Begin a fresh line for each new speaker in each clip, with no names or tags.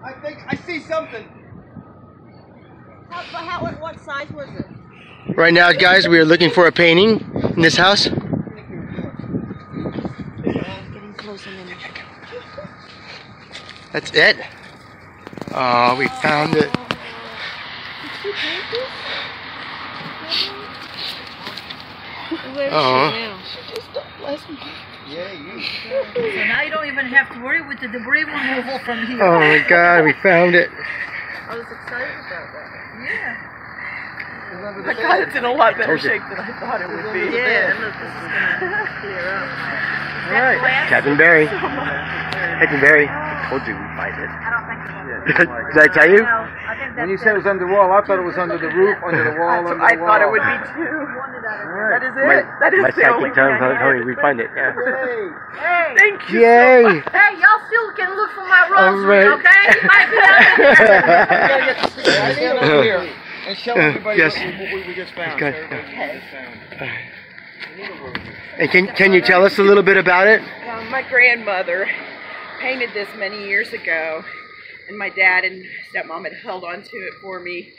I think I see something.
What size was it?
Right now, guys, we are looking for a painting in this house.
Getting close a minute.
That's it. Oh, we found it. Oh.
Yeah, you.
So now you don't even have to worry with the debris removal from here.
Oh my God, we found it.
I was excited about that.
Yeah.
My God,
It's in a lot better shape than I thought it would be.
Yeah, look, this is gonna clear up.
All right.
Captain Barry. Captain Barry. I told you we'd find it.
I don't think so.
Did I tell you?
No, I think
When you said it was under the wall, I thought it was under the roof, under the wall, under the wall.
I thought it would be too. That is it. That is
My
the only
psychic
thing I
told me
had.
we'd find it. Yeah.
Hey, thank you.
Yay!
So much. Hey, y'all still can look for my rosary,
All right.
okay? It might be out there.
Stand over here and show everybody
Yes.
what we just found.
Okay.
Everybody what we just found.
And can you tell us a little bit about it?
My grandmother painted this many years ago, and my dad and stepmom had held on to it for me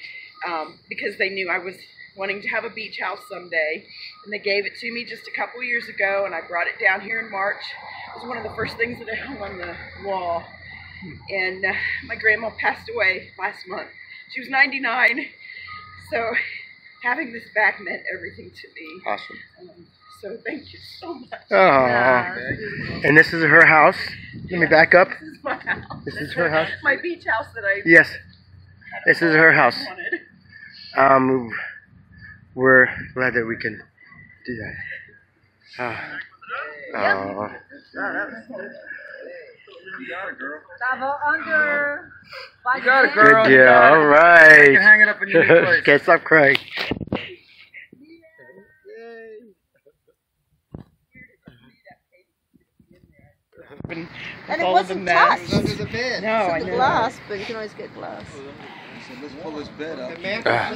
because they knew I was wanting to have a beach house someday, and they gave it to me just a couple years ago, and I brought it down here in March. It was one of the first things that I hung on the wall, and my grandma passed away last month. She was 99, so having this back meant everything to me.
Awesome.
So thank you so much.
Oh. And this is her house. Let me back up.
This is my house.
This is her house.
My beach house that I
Yes. This is her house.
wanted.
We're glad that we can do that. Oh.
You got it, girl.
Under.
You got it, girl.
Good deal. All right.
You can hang it up in your new place.
Can't stop crying.
And it wasn't touched.
Under the bed.
No, I
It's the
know.
glass, but you can always get glass.
So let's pull this bed up.
Ah.